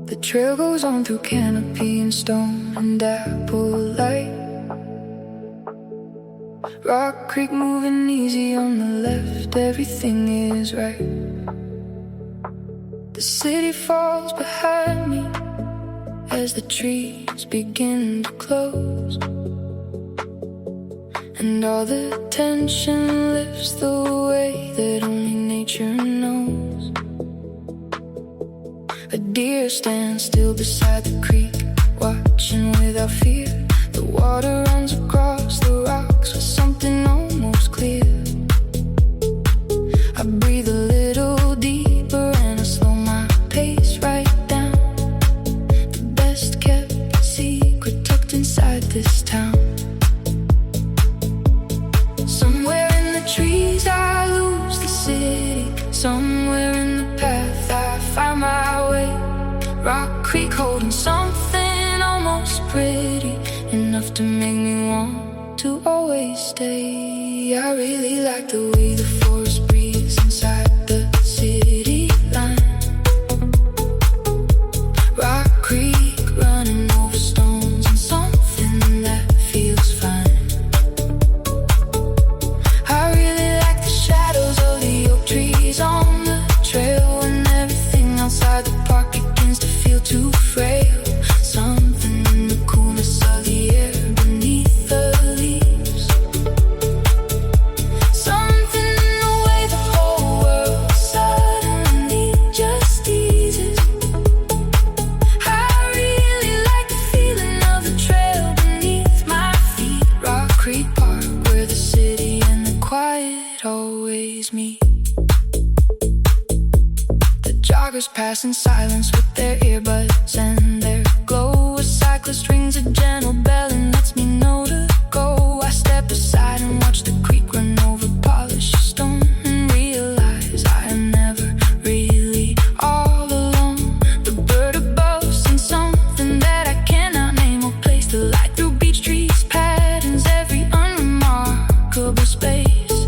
The trail goes on through canopy and stone and apple light. Rock Creek moving easy on the left, everything is right. The city falls behind me as the trees begin to close, and all the tension lifts the way that only nature knows. A deer stands still beside the creek, watching without fear. The water runs across the rocks with something almost clear. I breathe a little deeper and I slow my pace right down. The best kept secret tucked inside this town. Somewhere in the trees I lose the city. Somewhere in the path I find my way. Rock Creek holding something almost pretty, enough to make me want to always stay. I really like the way the forest breathes inside the city line. Rock Creek running over stones and something that feels fine. I really like the shadows of the oak trees on the trail, and everything outside the park begins to feel too frail. Something in the coolness of the air beneath the leaves. Something in the way the whole world suddenly just eases. I really like the feeling of the trail beneath my feet. Rock Creek Park, where the city and the quiet always meet. The joggers pass in silence with their earbuds and their glow. A cyclist rings a gentle bell and lets me know to go. I step aside and watch the creek run over polished stone, and realize I am never really all alone. The bird above sings something that I cannot name or place. The light through beech trees patterns every unremarkable space.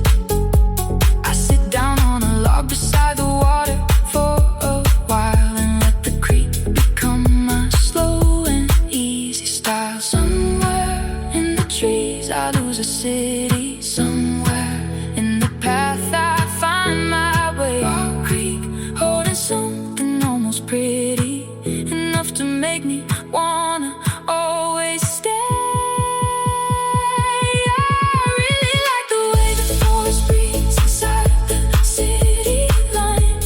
I sit down on a log beside the water for a while and let the creek become my slow and easy style. Somewhere in the trees I lose a city. Somewhere in the path I find my way. Rock Creek holding something almost pretty, enough to make me wanna always stay. I really like the way the forest breathes inside the city line.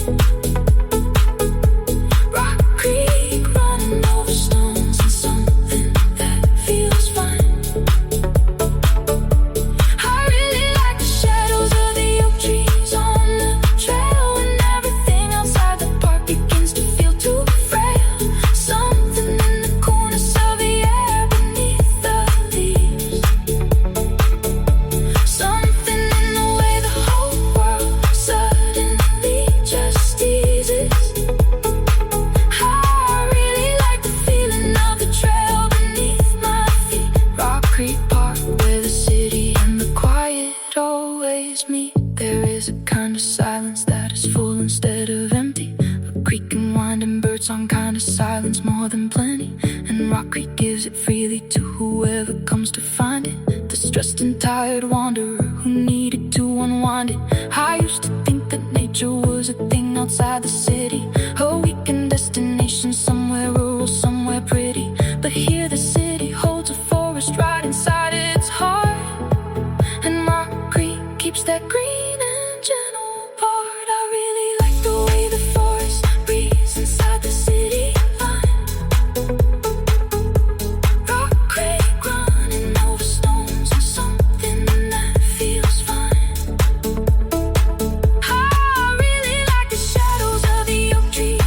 Rock Creek running over stones and something that feels fine. I really like the shadows of the oak trees on the trail, and everything outside the park begins to feel too frail. Something in the coolness of the air beneath the leaves. Something in the way the whole world suddenly just eases. I really like the feeling of the trail beneath my feet. Rock Creek Park, where the city and the quiet always meet. There is a kind of silence that is full instead of empty. A creek and winding bird song kind of silence more than plenty. And Rock Creek gives it freely to whoever comes to find it. The stressed and tired wanderer who needed to unwind it. I used to think that nature was a thing outside the city, a weekend destination somewhere rural, somewhere pretty. But here the city holds a forest right inside its heart, and Rock Creek keeps that green and gentle part. I really like the way the forest breathes inside the city line. Rock Creek running over stones and something that feels fine. I really like the shadows of the oak trees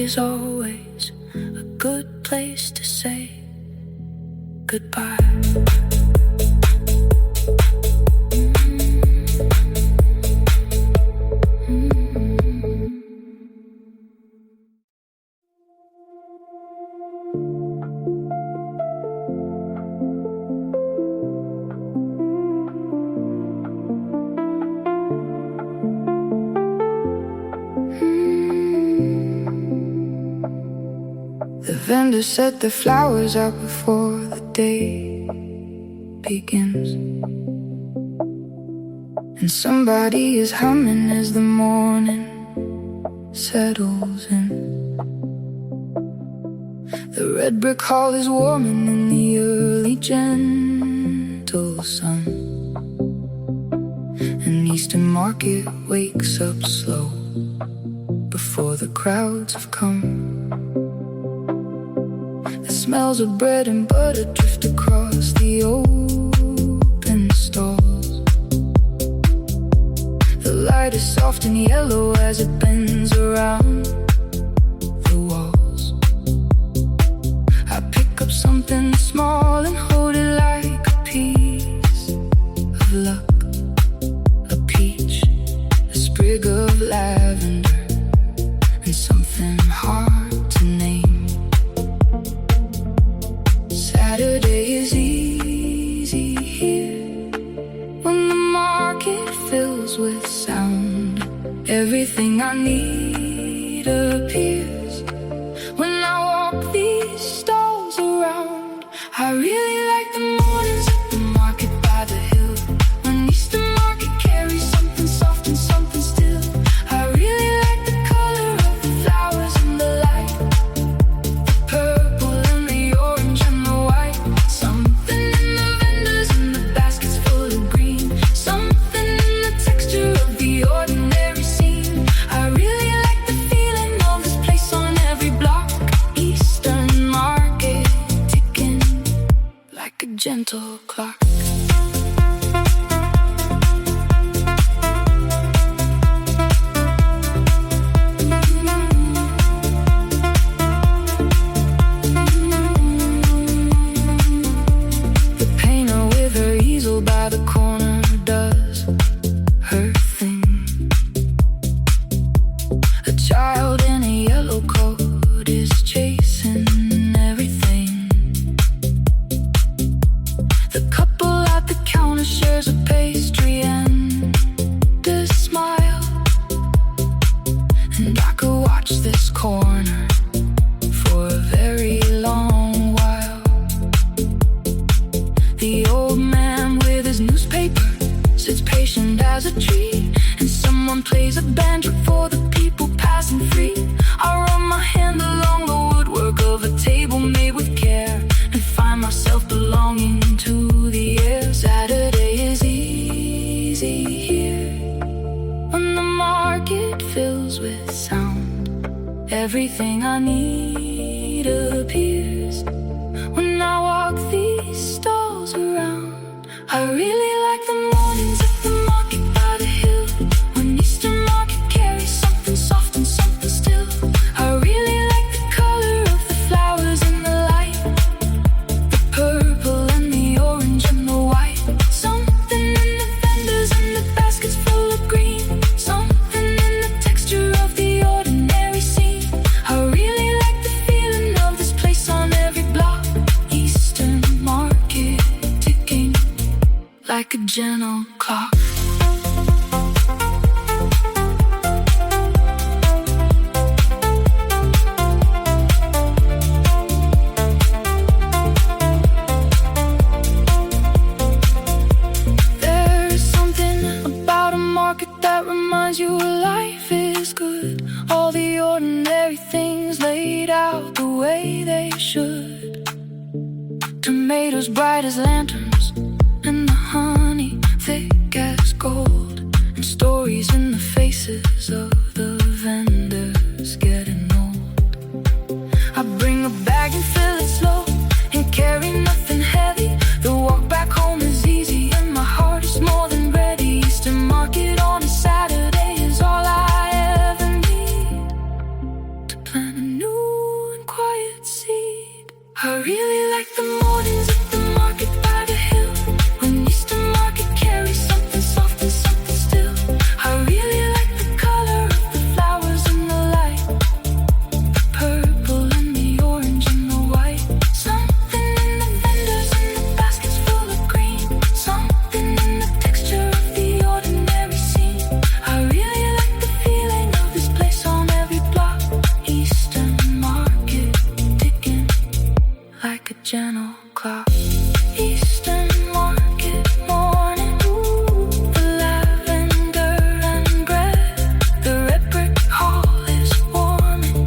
is always a good place to say goodbye. The vendor set the flowers out before the day begins, and somebody is humming as the morning settles in. The red brick hall is warming in the early gentle sun, and Eastern Market wakes up slow before the crowds have come. The smells of bread and butter drift across the open stalls. The light is soft and yellow as it bends around the walls. I pick up something small and hold it like a piece of luck. A peach, a sprig of lavender, and something hard to name. Saturday is easy here when the market fills with sound. Everything I need appears when I walk these stalls around. I really like the mornings at the market by the hill, when Eastern Market carries something soft and something still. I really like the color of the flowers and the light, the purple and the orange and the white. Something in the vendors and the baskets full of green, something in the texture of the ordinary scene. I really like the feeling of this place on every block. Eastern Market ticking like a gentle clock. The painter with her easel by the corner does her thing. A child in a yellow coat is chasing everything. The couple at the counter shares a pastry and a smile, and I could watch this corner for a very long while. The old man with his newspaper sits patient as a tree, and someone plays a banjo for the people passing free. I run my hand along the woodwork of a table made with care, and find myself belonging to the air. Saturday is easy here when the market fills with sound. Everything I need appears when I walk these stalls around. I really like the mornings at the market by the hill, when Eastern Market carries something soft and something still. I really like the color of the flowers and the light, the purple and the orange and the white. Something in the vendors and the baskets full of green, something in the texture of the ordinary scene. I really like the feeling of this place on every block. Eastern Market ticking like a gentle clock. There's something about a market that reminds you life is good. All the ordinary things laid out the way they should. Tomatoes bright as lanterns, and the honey thick as gold, and stories in the faces of the vendors getting old. I bring a bag and fill it slow, and carry nothing heavy. The walk back home is easy, and my heart is more than ready. Eastern Market on a Saturday is all I ever need to plan a new I really like the mornings at the market by the hill, when Eastern market carries something soft and something still. I really like the color of the flowers in the light, the purple and the orange and the white. Something in the vendors and the baskets full of green, something in the texture of the ordinary scene. I really like the feeling of this place on every block. Eastern market ticking like a gentle clock. Eastern market morning, ooh, the lavender and bread. The red brick hall is warming.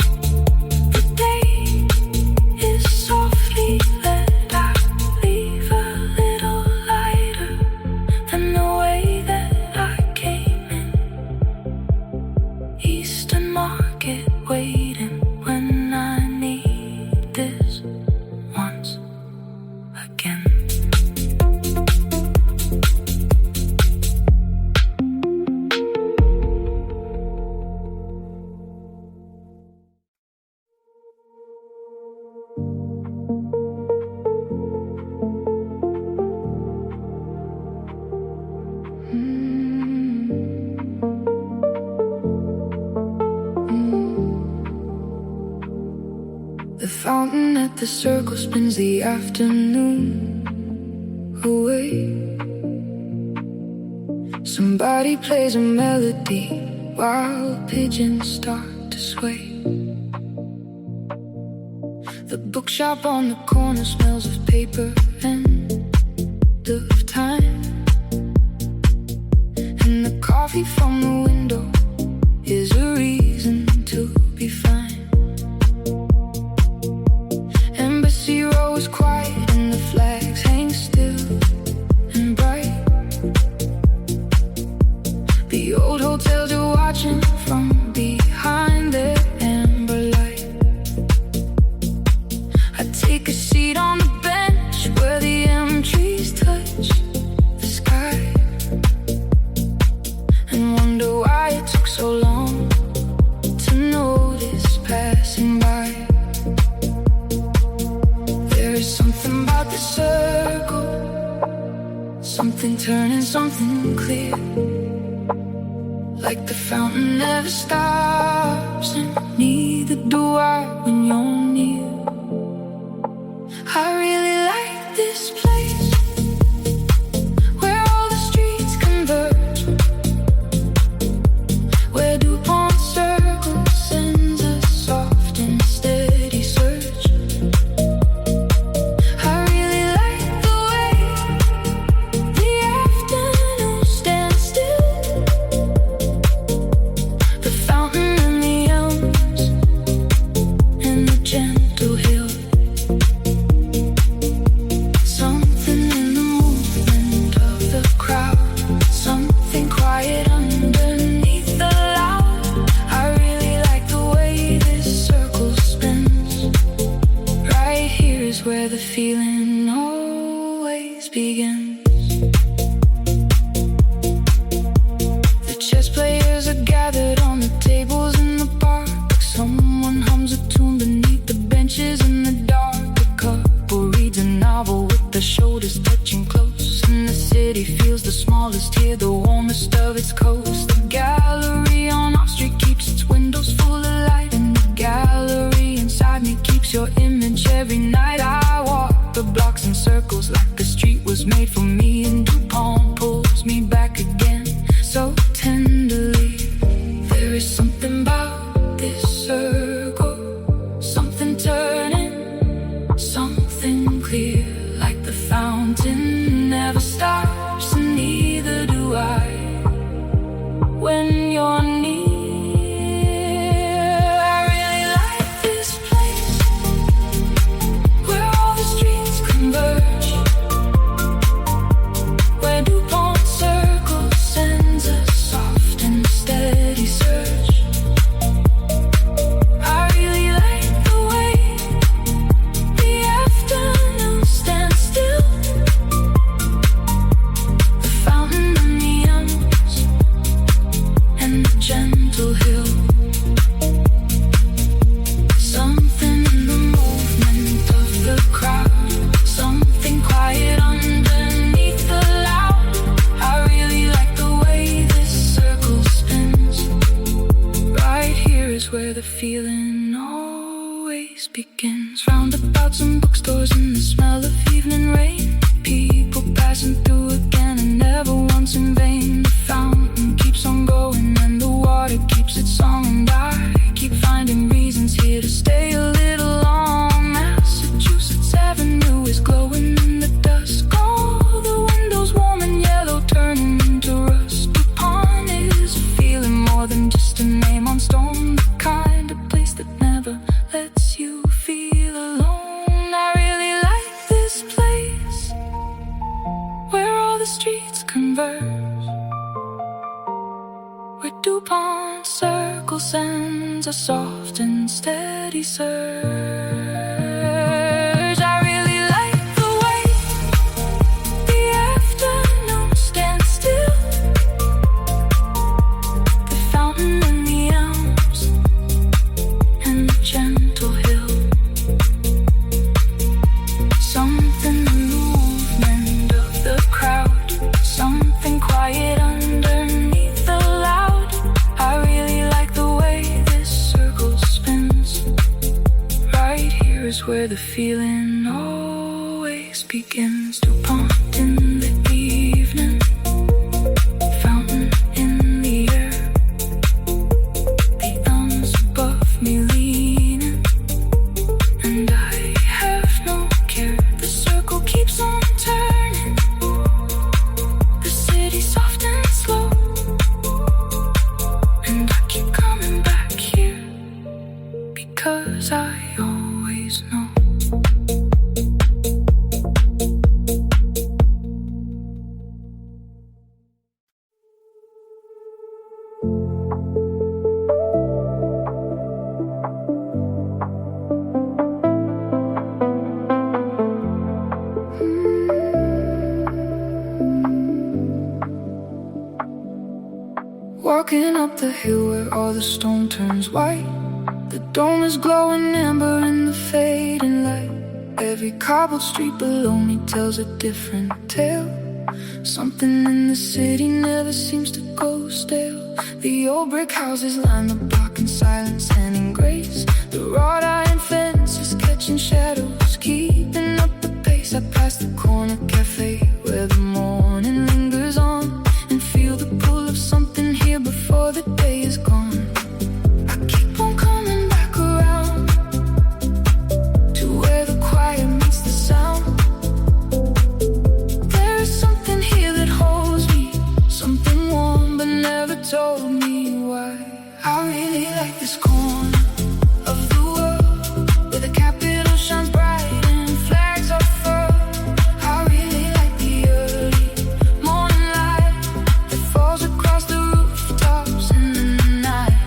The day is softly lit. I leave a little lighter than the way that I came in. Eastern market waiting when I need this once again. The fountain at the circle spins the afternoon away. Somebody plays a melody while pigeons start to sway. The bookshop on the corner smells of paper and of time, and the coffee from the window is a reason to be fine. Embassy Row is quiet and the flags hang still and bright. The old hotels are watching from behind their amber light. I take a seat on the bench where the elm trees touch the sky, and wonder why it took so long to notice passing by. There's something about the circle, something turning, something clear, like the fountain never stops, and neither do I when you're near. I really like this place, where all the streets converge, where DuPont Circle sends a soft and steady surge. I really like the way the afternoon stands still, the fountain and the elms and the gentle hill. Something in the movement of the crowd, something quiet underneath the loud. I really like the way this circle spins. Right here is where the feeling always begins. The chess players are gathered on the tables in the park. Someone hums a tune beneath the benches in the dark. A couple reads a novel with their shoulders touching close, and the city feels the smallest here, the warmest of its coast. The gallery on our street keeps its windows full of light, and the gallery inside me keeps your image every night. I walk the blocks in circles like the street was made for me, and DuPont pulls me back again so tenderly. There is something about this circle, something turning, something clear, like the fountain never stops, and neither do I when you're near. I really like this place, where all the streets converge, where DuPont Circle the crowd, something quiet underneath the loud. I really like the way this circle spins. Right here is where the feeling always begins. Roundabouts and bookstores and the smell of evening rain. People passing through again and never once in vain. The fountain keeps on going and the water keeps its song. And I keep finding reasons here to stay a little long. Massachusetts Avenue is glowing in the dusk. All the windows warm and yellow turning into rust. DuPont is a feeling more than just a name on stone. The kind of place that never lets you feel alone. I really like this place where all the streets converge, where DuPont circle sends a soft and steady surge. I really like the way the afternoon stands still, the fountain and the elms and the gentle hill. Something the movement of the crowd, something quiet underneath the loud. I really like the way this circle spins. Right here is where the feeling always begins. DuPont in the evening, fountain in the air, the elms above me leaning, and I have no care. The circle keeps on turning, the city soft and slow, and I keep coming back here because I always know. Walking up the hill where all the stone turns white. The dome is glowing amber in the fading light. Every cobbled street below me tells a different tale. Something in the city never seems to go stale. The old brick houses line the block in silence and in grace. The wrought iron fence is catching shadows, keeping up the pace. I pass the corner cafe where the morning lingers on, and feel the pull of something here before the day is gone. I keep on coming back around to where the quiet meets the sound. There is something here that holds me, something warm but never told me why. I really like this corner of the world where the capital shines bright and flags are furled. I really like the early morning light that falls across the rooftops in the night.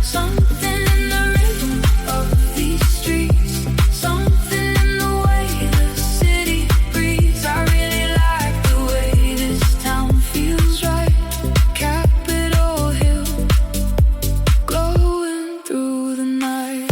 Something in the rhythm of these streets, something in the way the city breathes. I really like the way this town feels right. Capitol Hill glowing through the night.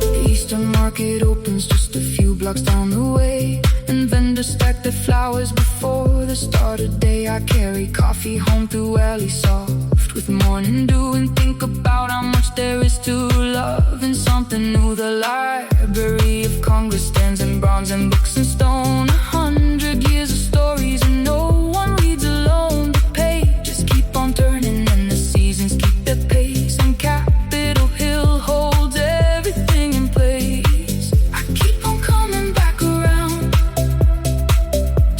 The Eastern Market opens just a few blocks down the way, and vendors stack their flowers before the start of day. I carry coffee home through alleys soft with morning dew, and think about how much there is to love and something new. The Library of Congress stands in bronze and books in stone. 100 years of stories and no one reads alone. The pages keep on turning and the seasons keep their pace, and Capitol Hill holds everything in place. I keep on coming back around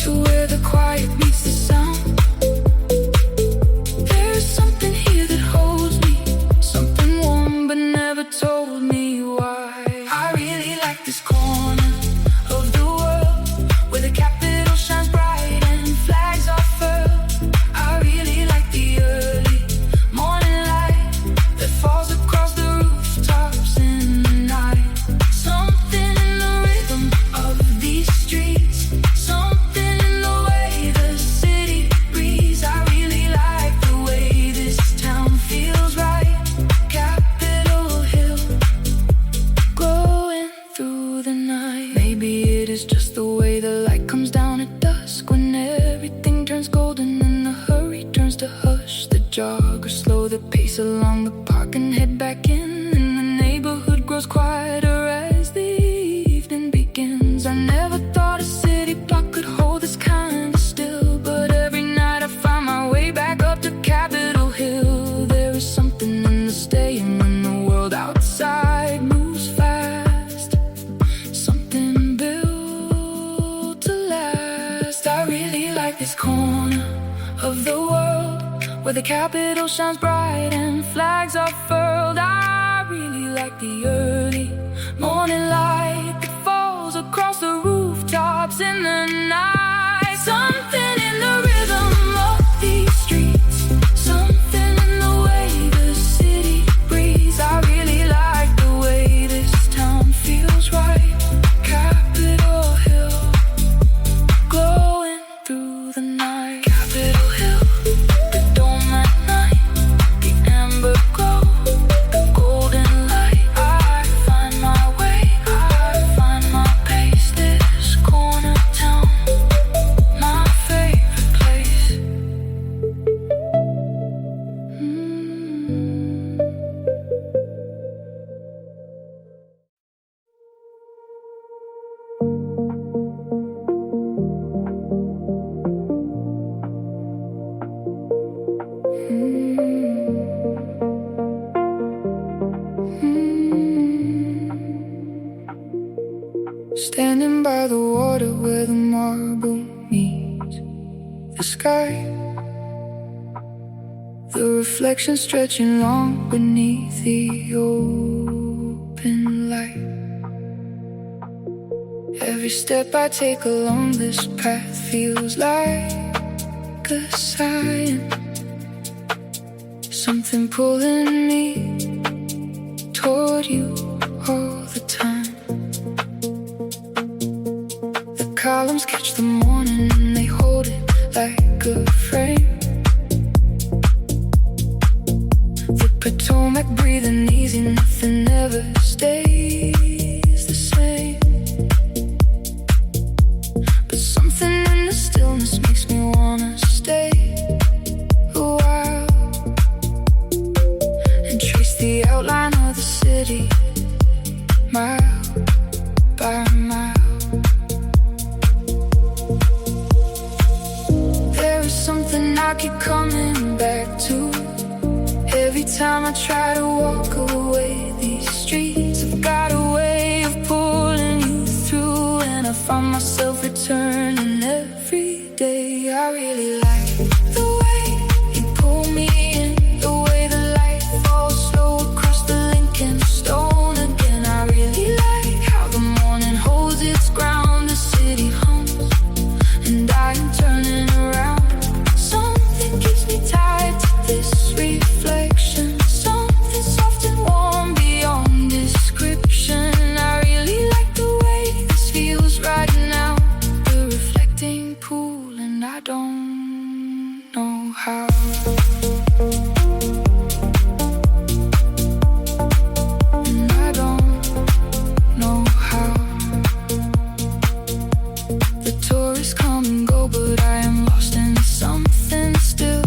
to where the quiet meets the sound. There is something here that holds me, something warm but never told me why. I really like this corner of the world where the pace along the park and head back in. And the neighborhood grows quieter as the evening begins. I never thought a city block could hold this kind of still, but every night I find my way back up to Capitol Hill. There is something in the staying when the world outside moves fast, something built to last. I really like this corner of the world where the Capitol shines bright and flags are furled. I really like the early morning light that falls across the rooftops in the night. Something in the rhythm of these streets, something in the way the city breathes. I really like the way this town feels right. Capitol Hill, glowing through the night. Capitol Hill, the dome at night, the amber glow, the golden light. I find my way, I find my pace. This corner town, my favorite place. Standing by the water where the marble meets the sky, the reflection stretching long beneath the open light. Every step I take along this path feels like a sign, something pulling me toward you all the time. The columns catch the morning and they hold it like a frame. The Potomac breathing easy, nothing ever stays the same. But something in the stillness makes me wanna stay a while and trace the outline of the city mile by mile. Something I keep coming back to every time I try to walk away. These streets have got a way of pulling you through, and I find myself returning every day. I really like the way you pull me in, the way the light falls slow across the Lincoln Stone again. I really like how the morning holds its ground, the city hums, and I am turning around. Keeps me tied to this reflection, something soft and warm beyond description. I really like the way this feels right now, the reflecting pool, and I don't know how. And I don't know how. The tourists come and go, but I am lost in something still.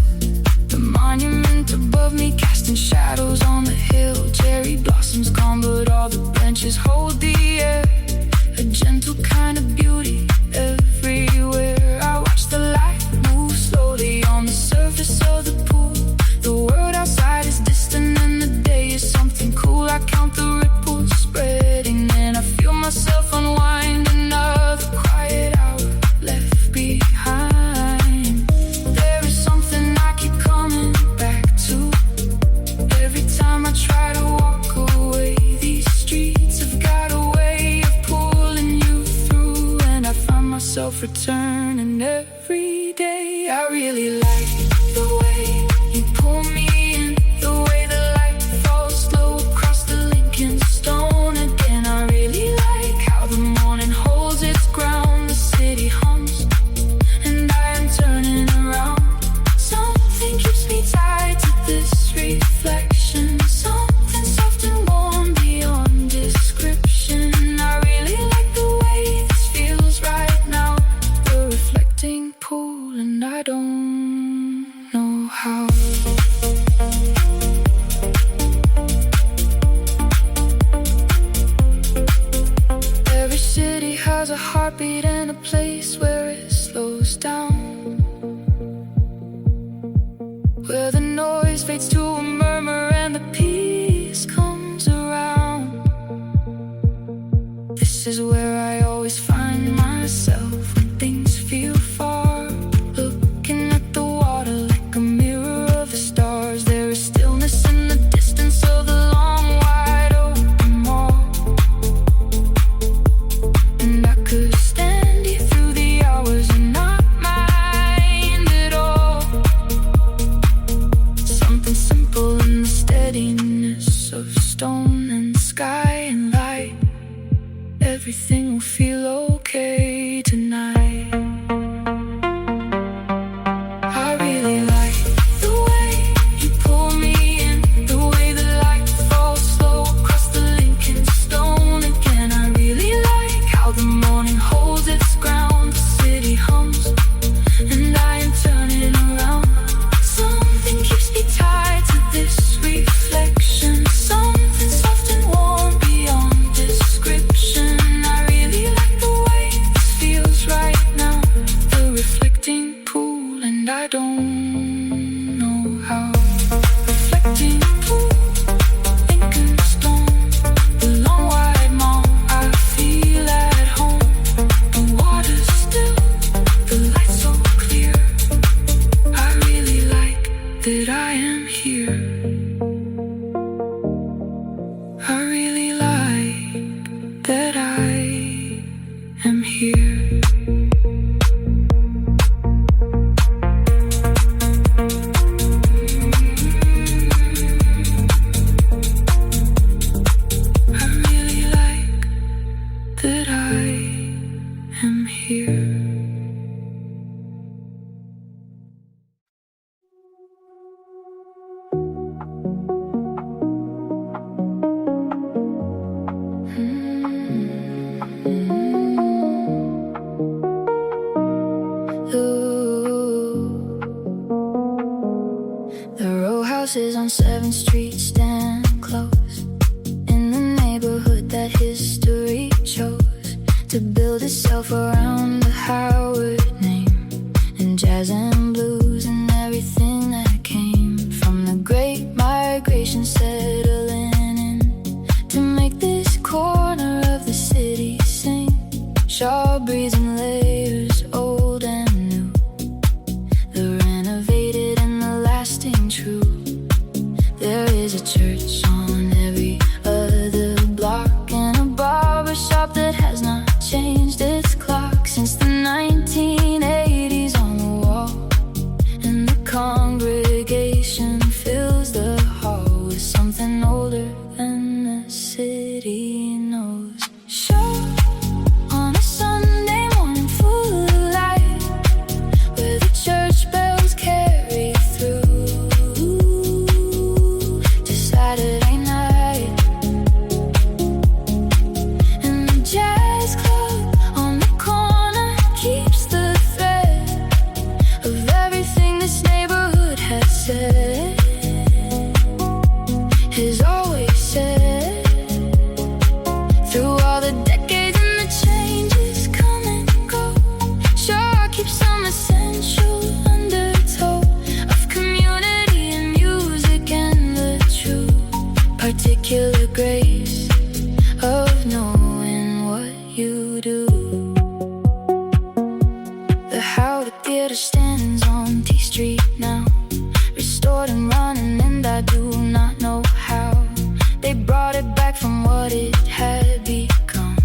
The monument above me casting shadows on the hill. Cherry blossoms gone, but all the branches hold the air. A gentle kind of beauty everywhere. I watch the light move slowly on the surface of the pool. The world outside is distant and the day is something cool. I count the ripples spreading and I feel myself unwind. Another quiet hour left behind. There is something I keep coming back to every time I try to walk away. These streets have got a way of pulling you through, and I find myself returning every day. I really like the way you pull me in, the way the light falls slow across the Lincoln Stone again. I really like how the morning holds its ground, the city hums, and I am turning around. Something keeps me tied to this reflection, something soft and warm beyond description. I really like the way this feels right now, the reflecting pool, and I don't know how. a place where it slows down, where the noise fades to a murmur and the peace comes around. This is where I always find myself when things feel far, looking at the water like a mirror of the stars. There is stillness in the distance of the long wide open mall, and I could stand here through the hours and not mind at all. Something simple in the steadiness of stone and sky and light. Everything will feel okay tonight. I really like the way you pull me in, the way the light falls slow across the Lincoln stone again. I really like how the morning holds its ground, the city hums, and I am turning around. Something keeps me tied to this reflection, something soft and warm beyond description. I really like the way this feels right now, the reflecting pool, and I don't know how. Reflecting pool, Lincoln stone, the long wide mall, I feel at home. The water's still, the lights so clear. I really like that I am here. I really like that I am here. I really like that I am here. The row houses on 7th Street stand close in the neighborhood that history chose to build itself around the Howard name, and jazz and blues and everything that came from the great migration settling in to make this corner of the city sing. Shaw breeds in layers, old and new, the renovated and the lasting true. There is a church on every other block and a barber shop that has not changed its clock since the 1980s on the wall, and the congregation fills the hall with something older than the city knows. Show on a Sunday morning full of light, where the church bells carry through to Saturday night, and the jazz club on the corner keeps the thread of everything this neighborhood has said, has always said. Through all the decades and the changes come and go, sure keep some essential undertow of community and music and the true particular grace of knowing what you do. The Howard Theater stands on T Street now, restored and running, and I do not know how they brought it back from what it had become.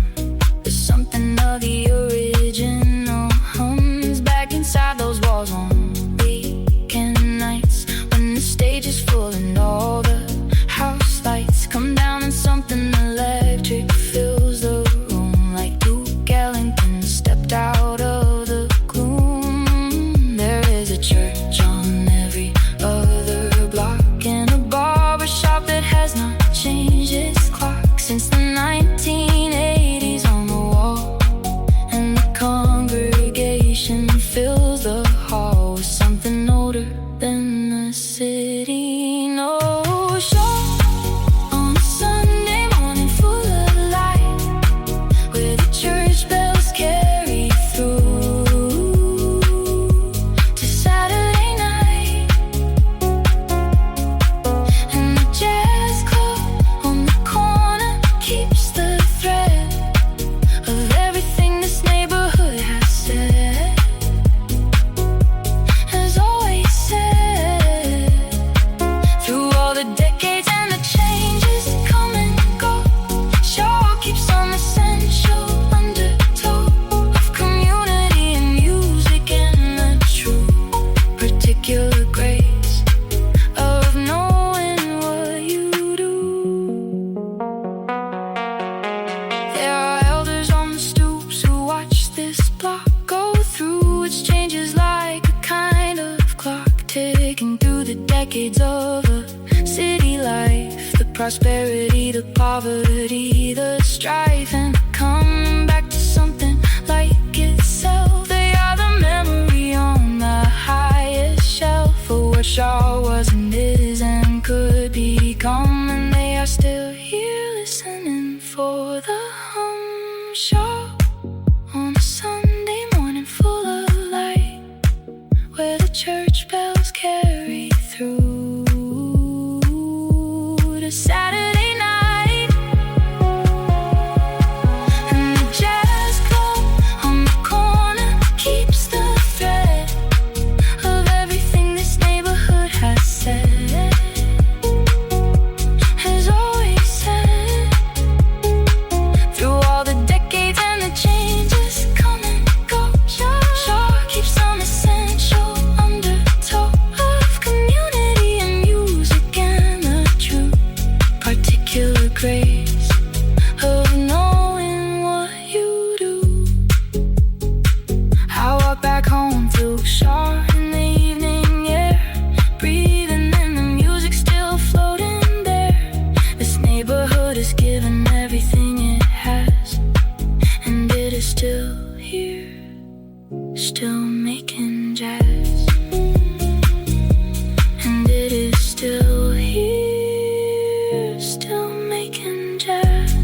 There's something of the original hums back inside those walls on weekend nights, when the stage is full and all the house lights come down, and something prosperity, the poverty, the strife, and coming back to something like itself. They are the memory on the highest shelf for what sure was and is and could become. And they are still here listening for the hum shop on a Sunday morning full of light, where the church bells carry through to Saturday night. And the jazz club on the corner keeps the thread of everything this neighborhood has said, has always said. Through all the decades and the changes come and go, sure keeps some essential undertow of community and music and the true particular grace of knowing what you do. I walk back home through Shaw in the evening air, breathing in the music still floating there. This neighborhood is given everything it has, and it is still here, still making jazz. And it is still here, still making jazz.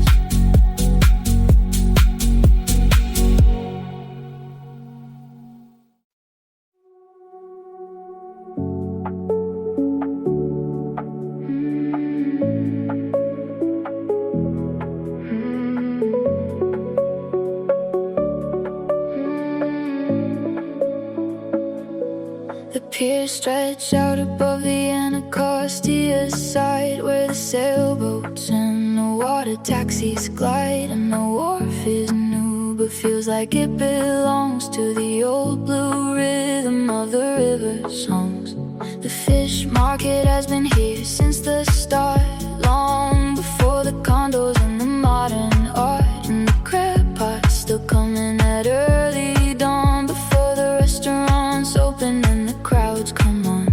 The pier stretched out above the Anacostia side, where the sailboats and the water taxis glide. And the wharf is new, but feels like it belongs to the old blue rhythm of the river songs. The fish market has been here since the start, long before the condos and the modern art. And the crab pot's still coming at early dawn, before the restaurants open and the crowds come on.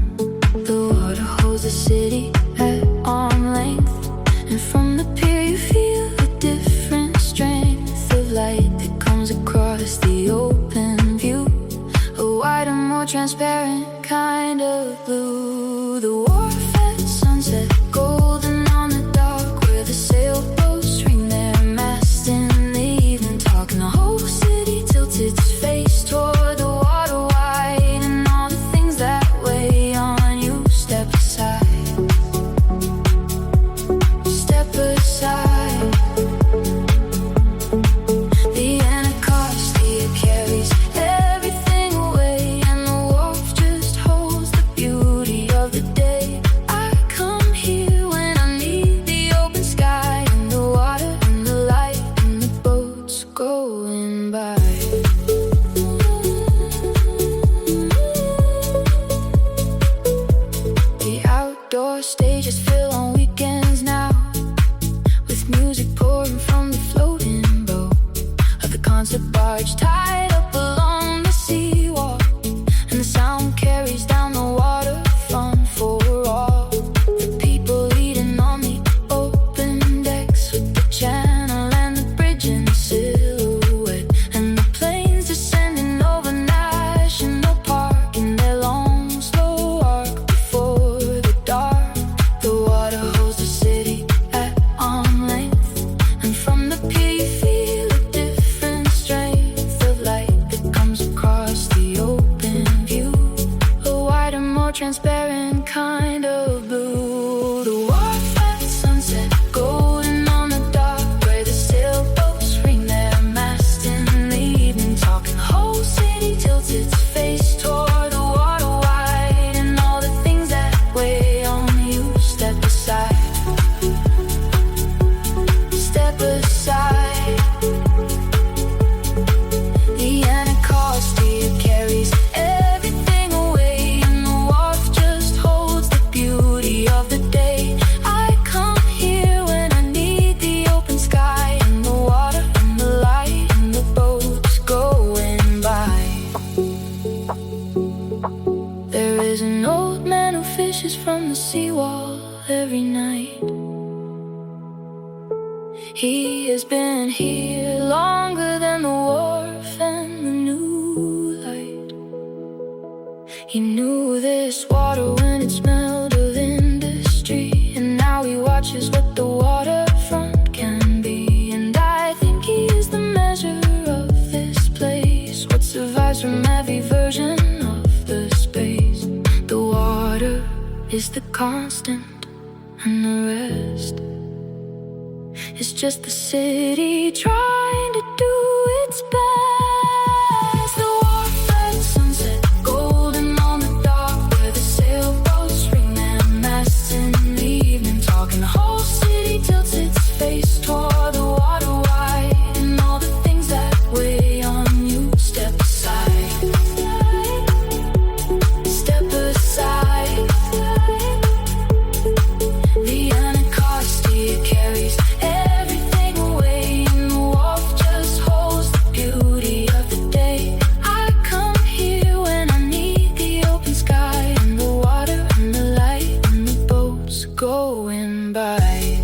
The water holds the city at arm length, and from the pier you feel a different strength of light that comes across the open view, a wider, more transparent kind of blue. The wharf at sunset, golden on the dock, where the sailboats ring their masts in the evening talk. And the whole city tilts its face toward the water wide, and all the things that weigh on you step aside, step aside. The Anacostia carries everything away, and the wharf just holds the beauty of the day. I come here when I need the open sky and the water and the light and the boats going by. The outdoor stages fill on weekends now, with music pouring from the floating bow of the concert barge tied up along the seawall. And the sound carries down the waterfront for all the people eating on the open decks, with the channel and the bridge in silhouette. And the planes descending over National Park in their long, slow arc before the dark. The water holds the city at arm length, and from the pier you feel a different strength of light that comes across the open view, a wider, more transparent kind of blue. The wharf at sunset, golden on the dock, where the sailboats ring their masts in the evening talk. And the whole city tilts its face toward the water wide, and all the things that weigh on you step aside, step aside. The Anacostia carries everything away, and the wharf just holds the beauty of the day. I come here when I need the open sky and the water and the light and the boats going by. There is an old man who fishes from the seawall every night, He has been here longer than the wharf and the new light. He knew this water when it smelled of industry, and now he watches what the waterfront can be. And I think he is the measure of this place, what survives from every version of the space. The water is the constant, and the rest is just the city trying to do its best. The wharf at sunset, golden on the dock, where the sailboats ring their masts in the evening, talking. The whole city tilts its face toward the water wide, and all the things that weigh on you step aside. Step aside. The Anacostia carries everything away, and the wharf just holds the beauty of the day. I come here when I need the open sky, and the water, and the light, and the boats going by.